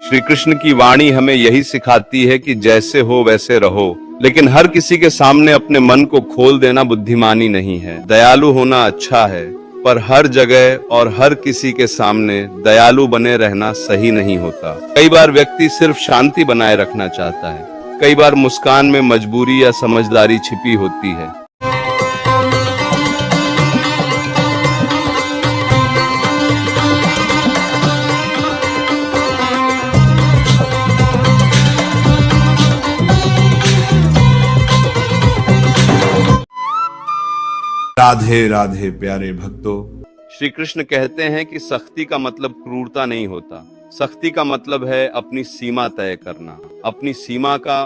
श्री कृष्ण की वाणी हमें यही सिखाती है कि जैसे हो वैसे रहो, लेकिन हर किसी के सामने अपने मन को खोल देना बुद्धिमानी नहीं है। दयालु होना अच्छा है, पर हर जगह और हर किसी के सामने दयालु बने रहना सही नहीं होता। कई बार व्यक्ति सिर्फ शांति बनाए रखना चाहता है, कई बार मुस्कान में मजबूरी या समझदारी छिपी होती है। राधे राधे प्यारे भक्तों। श्री कृष्ण कहते हैं कि सख्ती का मतलब क्रूरता नहीं होता। सख्ती का मतलब है अपनी सीमा तय करना। अपनी सीमा का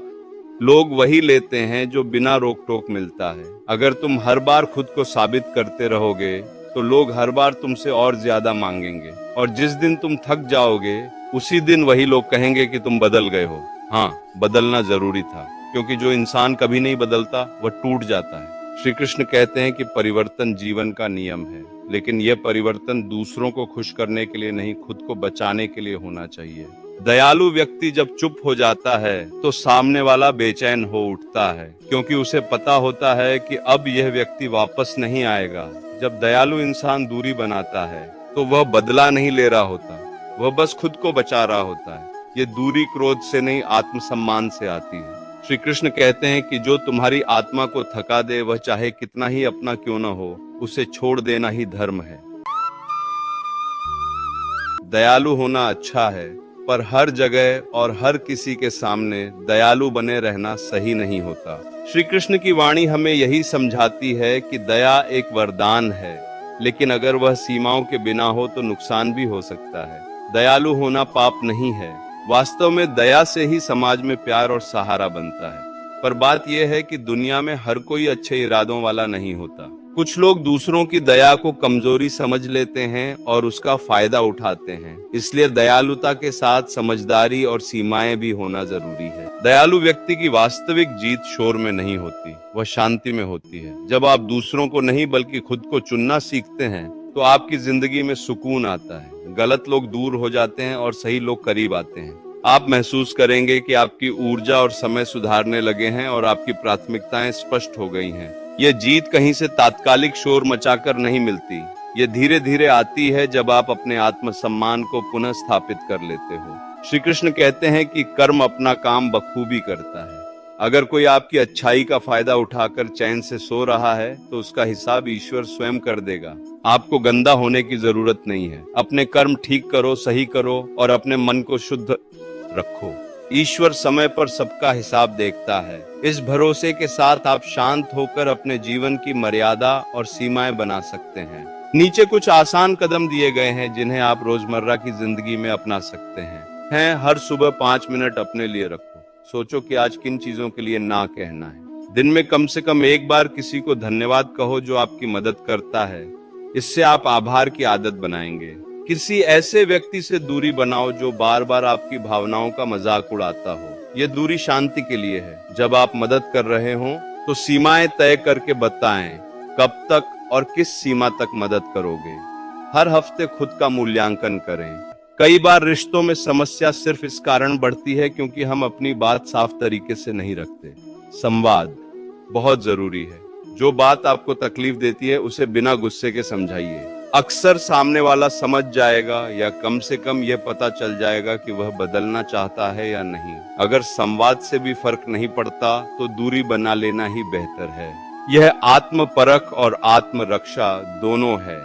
लोग वही लेते हैं जो बिना रोक टोक मिलता है। अगर तुम हर बार खुद को साबित करते रहोगे तो लोग हर बार तुमसे और ज्यादा मांगेंगे, और जिस दिन तुम थक जाओगे उसी दिन वही लोग कहेंगे कि तुम बदल गए हो। हाँ, बदलना जरूरी था, क्योंकि जो इंसान कभी नहीं बदलता वह टूट जाता है। श्री कृष्ण कहते हैं कि परिवर्तन जीवन का नियम है, लेकिन यह परिवर्तन दूसरों को खुश करने के लिए नहीं, खुद को बचाने के लिए होना चाहिए। दयालु व्यक्ति जब चुप हो जाता है तो सामने वाला बेचैन हो उठता है, क्योंकि उसे पता होता है कि अब यह व्यक्ति वापस नहीं आएगा। जब दयालु इंसान दूरी बनाता है तो वह बदला नहीं ले रहा होता, वह बस खुद को बचा रहा होता है। ये दूरी क्रोध से नहीं, आत्मसम्मान से आती है। श्री कृष्ण कहते हैं कि जो तुम्हारी आत्मा को थका दे, वह चाहे कितना ही अपना क्यों न हो, उसे छोड़ देना ही धर्म है। दयालु होना अच्छा है, पर हर जगह और हर किसी के सामने दयालु बने रहना सही नहीं होता। श्री कृष्ण की वाणी हमें यही समझाती है कि दया एक वरदान है, लेकिन अगर वह सीमाओं के बिना हो तो नुकसान भी हो सकता है। दयालु होना पाप नहीं है। वास्तव में दया से ही समाज में प्यार और सहारा बनता है। पर बात यह है कि दुनिया में हर कोई अच्छे इरादों वाला नहीं होता। कुछ लोग दूसरों की दया को कमजोरी समझ लेते हैं और उसका फायदा उठाते हैं। इसलिए दयालुता के साथ समझदारी और सीमाएं भी होना जरूरी है। दयालु व्यक्ति की वास्तविक जीत शोर में नहीं होती, वह शांति में होती है। जब आप दूसरों को नहीं बल्कि खुद को चुनना सीखते हैं तो आपकी जिंदगी में सुकून आता है। गलत लोग दूर हो जाते हैं और सही लोग करीब आते हैं। आप महसूस करेंगे कि आपकी ऊर्जा और समय सुधारने लगे हैं और आपकी प्राथमिकताएं स्पष्ट हो गई हैं। ये जीत कहीं से तात्कालिक शोर मचाकर नहीं मिलती, ये धीरे धीरे आती है जब आप अपने आत्मसम्मान को पुनः स्थापित कर लेते हो। श्री कृष्ण कहते हैं कि कर्म अपना काम बखूबी करता है। अगर कोई आपकी अच्छाई का फायदा उठाकर चैन से सो रहा है तो उसका हिसाब ईश्वर स्वयं कर देगा। आपको गंदा होने की जरूरत नहीं है। अपने कर्म ठीक करो, सही करो और अपने मन को शुद्ध रखो। ईश्वर समय पर सबका हिसाब देखता है। इस भरोसे के साथ आप शांत होकर अपने जीवन की मर्यादा और सीमाएं बना सकते हैं। नीचे कुछ आसान कदम दिए गए हैं जिन्हें आप रोजमर्रा की जिंदगी में अपना सकते हैं। हर सुबह 5 मिनट अपने लिए रखो। सोचो कि आज किन चीजों के लिए ना कहना है। दिन में कम से कम एक बार किसी को धन्यवाद कहो जो आपकी मदद करता है। इससे आप आभार की आदत बनाएंगे। किसी ऐसे व्यक्ति से दूरी बनाओ जो बार बार आपकी भावनाओं का मजाक उड़ाता हो। ये दूरी शांति के लिए है। जब आप मदद कर रहे हो तो सीमाएं तय करके बताएं कब तक और किस सीमा तक मदद करोगे। हर हफ्ते खुद का मूल्यांकन करें। कई बार रिश्तों में समस्या सिर्फ इस कारण बढ़ती है क्योंकि हम अपनी बात साफ तरीके से नहीं रखते। संवाद बहुत जरूरी है। जो बात आपको तकलीफ देती है उसे बिना गुस्से के समझाइए। अक्सर सामने वाला समझ जाएगा या कम से कम यह पता चल जाएगा कि वह बदलना चाहता है या नहीं। अगर संवाद से भी फर्क नहीं पड़ता तो दूरी बना लेना ही बेहतर है। यह आत्म परख और आत्म रक्षा दोनों है।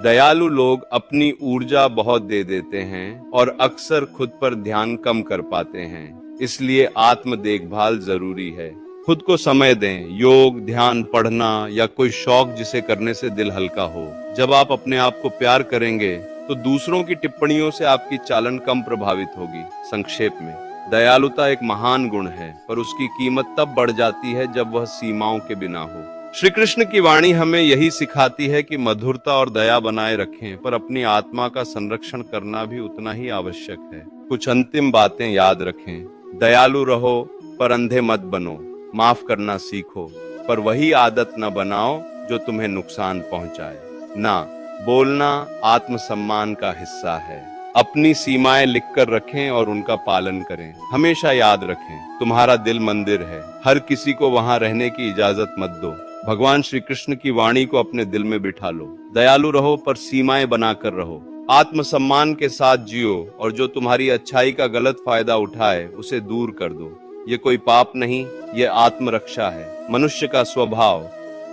दयालु लोग अपनी ऊर्जा बहुत दे देते हैं और अक्सर खुद पर ध्यान कम कर पाते हैं। इसलिए आत्म देखभाल जरूरी है। खुद को समय दें। योग, ध्यान, पढ़ना या कोई शौक जिसे करने से दिल हल्का हो। जब आप अपने आप को प्यार करेंगे तो दूसरों की टिप्पणियों से आपकी चालन कम प्रभावित होगी। संक्षेप में, दयालुता एक महान गुण है, पर उसकी कीमत तब बढ़ जाती है जब वह सीमाओं के बिना हो। श्री कृष्ण की वाणी हमें यही सिखाती है कि मधुरता और दया बनाए रखें, पर अपनी आत्मा का संरक्षण करना भी उतना ही आवश्यक है। कुछ अंतिम बातें याद रखें। दयालु रहो पर अंधे मत बनो। माफ करना सीखो, पर वही आदत न बनाओ जो तुम्हें नुकसान पहुंचाए। ना बोलना आत्मसम्मान का हिस्सा है। अपनी सीमाएं लिखकर रखें और उनका पालन करें। हमेशा याद रखें, तुम्हारा दिल मंदिर है, हर किसी को वहां रहने की इजाजत मत दो। भगवान श्री कृष्ण की वाणी को अपने दिल में बिठा लो। दयालु रहो पर सीमाएं बनाकर रहो। आत्मसम्मान के साथ जियो और जो तुम्हारी अच्छाई का गलत फायदा उठाए उसे दूर कर दो। ये कोई पाप नहीं, ये आत्मरक्षा है। मनुष्य का स्वभाव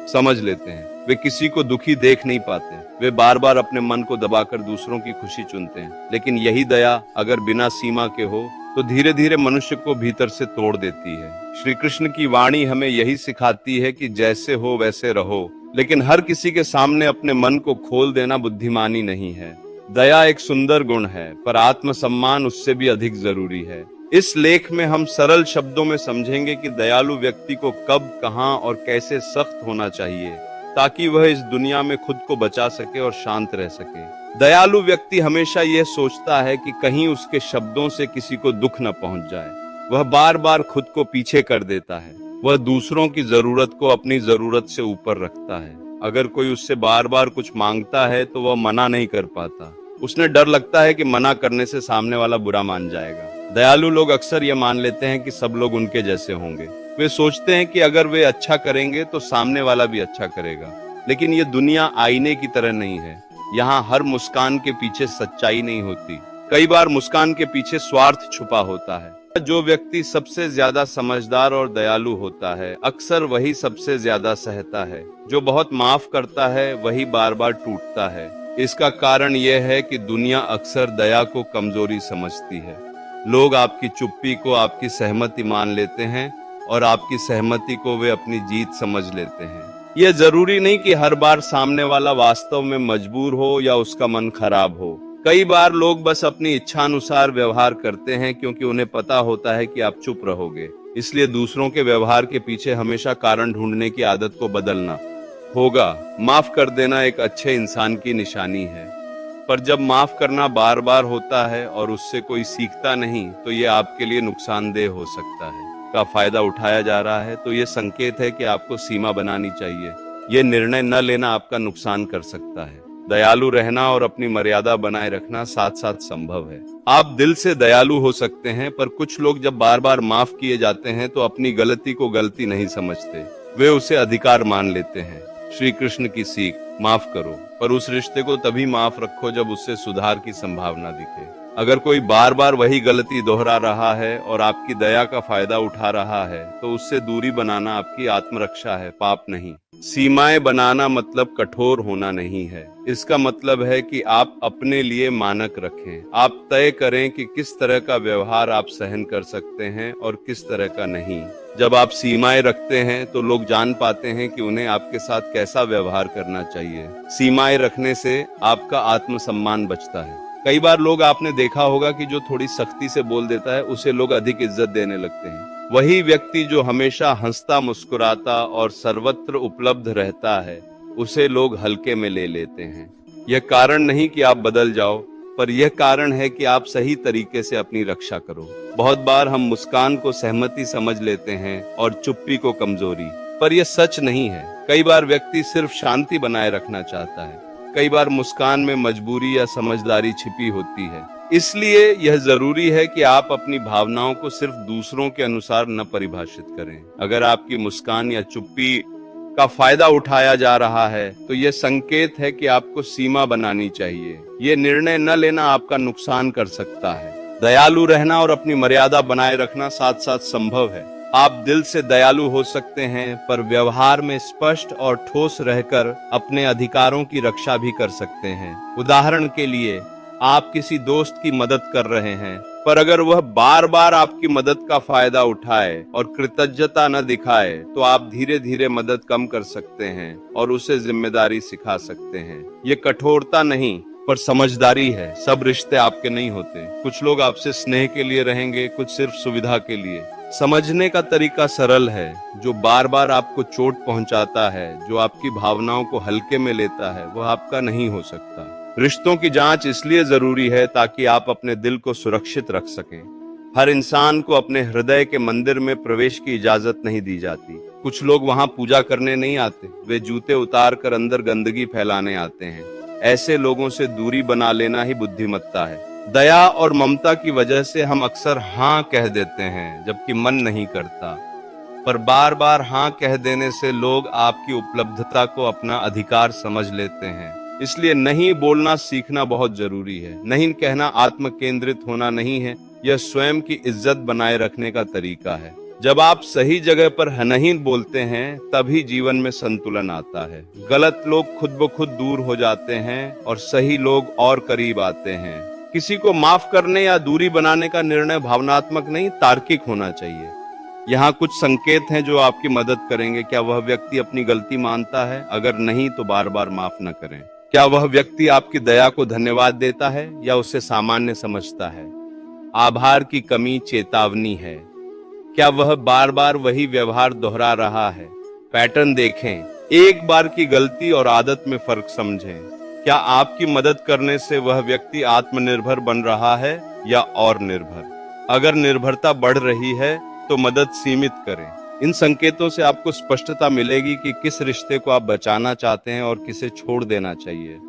समझ लेते हैं, वे किसी को दुखी देख नहीं पाते, वे बार बार अपने मन को दबाकर दूसरों की खुशी चुनते हैं। लेकिन यही दया अगर बिना सीमा के हो तो धीरे धीरे मनुष्य को भीतर से तोड़ देती है। श्री कृष्ण की वाणी हमें यही सिखाती है कि जैसे हो वैसे रहो, लेकिन हर किसी के सामने अपने मन को खोल देना बुद्धिमानी नहीं है। दया एक सुंदर गुण है, पर आत्मसम्मान उससे भी अधिक जरूरी है। इस लेख में हम सरल शब्दों में समझेंगे कि दयालु व्यक्ति को कब, कहां और कैसे सख्त होना चाहिए ताकि वह इस दुनिया में खुद को बचा सके और शांत रह सके। दयालु व्यक्ति हमेशा यह सोचता है कि कहीं उसके शब्दों से किसी को दुख न पहुंच जाए। वह बार बार खुद को पीछे कर देता है। वह दूसरों की जरूरत को अपनी जरूरत से ऊपर रखता है। अगर कोई उससे बार बार कुछ मांगता है तो वह मना नहीं कर पाता। उसने डर लगता है कि मना करने से सामने वाला बुरा मान जाएगा। दयालु लोग अक्सर यह मान लेते हैं कि सब लोग उनके जैसे होंगे। वे सोचते हैं कि अगर वे अच्छा करेंगे तो सामने वाला भी अच्छा करेगा। लेकिन ये दुनिया आईने की तरह नहीं है। यहाँ हर मुस्कान के पीछे सच्चाई नहीं होती। कई बार मुस्कान के पीछे स्वार्थ छुपा होता है। जो व्यक्ति सबसे ज्यादा समझदार और दयालु होता है, अक्सर वही सबसे ज्यादा सहता है। जो बहुत माफ करता है वही बार बार टूटता है। इसका कारण यह है कि दुनिया अक्सर दया को कमजोरी समझती है। लोग आपकी चुप्पी को आपकी सहमति मान लेते हैं और आपकी सहमति को वे अपनी जीत समझ लेते हैं। यह जरूरी नहीं कि हर बार सामने वाला वास्तव में मजबूर हो या उसका मन खराब हो। कई बार लोग बस अपनी इच्छानुसार व्यवहार करते हैं क्योंकि उन्हें पता होता है कि आप चुप रहोगे। इसलिए दूसरों के व्यवहार के पीछे हमेशा कारण ढूंढने की आदत को बदलना होगा। माफ कर देना एक अच्छे इंसान की निशानी है, पर जब माफ करना बार बार होता है और उससे कोई सीखता नहीं तो ये आपके लिए नुकसानदेह हो सकता है। का फायदा उठाया जा रहा है तो ये संकेत है कि आपको सीमा बनानी चाहिए। ये निर्णय न लेना आपका नुकसान कर सकता है। दयालु रहना और अपनी मर्यादा बनाए रखना साथ साथ संभव है। आप दिल से दयालु हो सकते हैं, पर कुछ लोग जब बार बार माफ किए जाते हैं तो अपनी गलती को गलती नहीं समझते, वे उसे अधिकार मान लेते हैं। श्री कृष्ण की सीख, माफ करो, पर उस रिश्ते को तभी माफ रखो जब उससे सुधार की संभावना दिखे। अगर कोई बार बार वही गलती दोहरा रहा है और आपकी दया का फायदा उठा रहा है तो उससे दूरी बनाना आपकी आत्मरक्षा है, पाप नहीं। सीमाएं बनाना मतलब कठोर होना नहीं है। इसका मतलब है कि आप अपने लिए मानक रखें। आप तय करें कि किस तरह का व्यवहार आप सहन कर सकते हैं और किस तरह का नहीं। जब आप सीमाएं रखते हैं तो लोग जान पाते हैं कि उन्हें आपके साथ कैसा व्यवहार करना चाहिए। सीमाएं रखने से आपका आत्मसम्मान बचता है। कई बार लोग, आपने देखा होगा कि जो थोड़ी सख्ती से बोल देता है उसे लोग अधिक इज्जत देने लगते हैं। वही व्यक्ति जो हमेशा हंसता मुस्कुराता और सर्वत्र उपलब्ध रहता है उसे लोग हल्के में ले लेते हैं। यह कारण नहीं कि आप बदल जाओ, पर यह कारण है कि आप सही तरीके से अपनी रक्षा करो। बहुत बार हम मुस्कान को सहमति समझ लेते हैं और चुप्पी को कमजोरी, पर यह सच नहीं है। कई बार व्यक्ति सिर्फ शांति बनाए रखना चाहता है। कई बार मुस्कान में मजबूरी या समझदारी छिपी होती है। इसलिए यह जरूरी है कि आप अपनी भावनाओं को सिर्फ दूसरों के अनुसार न परिभाषित करें। अगर आपकी मुस्कान या चुप्पी का फायदा उठाया जा रहा है तो यह संकेत है कि आपको सीमा बनानी चाहिए। ये निर्णय न लेना आपका नुकसान कर सकता है। दयालु रहना और अपनी मर्यादा बनाए रखना साथ साथ संभव है। आप दिल से दयालु हो सकते हैं, पर व्यवहार में स्पष्ट और ठोस रहकर अपने अधिकारों की रक्षा भी कर सकते हैं। उदाहरण के लिए, आप किसी दोस्त की मदद कर रहे हैं, पर अगर वह बार बार आपकी मदद का फायदा उठाए और कृतज्ञता न दिखाए तो आप धीरे धीरे मदद कम कर सकते हैं और उसे जिम्मेदारी सिखा सकते हैं। ये कठोरता नहीं पर समझदारी है। सब रिश्ते आपके नहीं होते। कुछ लोग आपसे स्नेह के लिए रहेंगे, कुछ सिर्फ सुविधा के लिए। समझने का तरीका सरल है। जो बार बार आपको चोट पहुंचाता है, जो आपकी भावनाओं को हल्के में लेता है, वह आपका नहीं हो सकता। रिश्तों की जांच इसलिए जरूरी है ताकि आप अपने दिल को सुरक्षित रख सकें। हर इंसान को अपने हृदय के मंदिर में प्रवेश की इजाजत नहीं दी जाती। कुछ लोग वहां पूजा करने नहीं आते, वे जूते उतार कर अंदर गंदगी फैलाने आते हैं। ऐसे लोगों से दूरी बना लेना ही बुद्धिमत्ता है। दया और ममता की वजह से हम अक्सर हाँ कह देते हैं जबकि मन नहीं करता, पर बार बार हाँ कह देने से लोग आपकी उपलब्धता को अपना अधिकार समझ लेते हैं। इसलिए नहीं बोलना सीखना बहुत जरूरी है। नहीं कहना आत्म केंद्रित होना नहीं है, यह स्वयं की इज्जत बनाए रखने का तरीका है। जब आप सही जगह पर नहीं बोलते हैं तभी जीवन में संतुलन आता है। गलत लोग खुद ब खुद दूर हो जाते हैं और सही लोग और करीब आते हैं। किसी को माफ करने या दूरी बनाने का निर्णय भावनात्मक नहीं, तार्किक होना चाहिए। यहाँ कुछ संकेत हैं जो आपकी मदद करेंगे। क्या वह व्यक्ति अपनी गलती मानता है? अगर नहीं तो बार बार माफ न करें। क्या वह व्यक्ति आपकी दया को धन्यवाद देता है या उसे सामान्य समझता है? आभार की कमी चेतावनी है। क्या वह बार बार वही व्यवहार दोहरा रहा है? पैटर्न देखें। एक बार की गलती और आदत में फर्क समझें। क्या आपकी मदद करने से वह व्यक्ति आत्मनिर्भर बन रहा है या और निर्भर? अगर निर्भरता बढ़ रही है तो मदद सीमित करें। इन संकेतों से आपको स्पष्टता मिलेगी कि किस रिश्ते को आप बचाना चाहते हैं और किसे छोड़ देना चाहिए।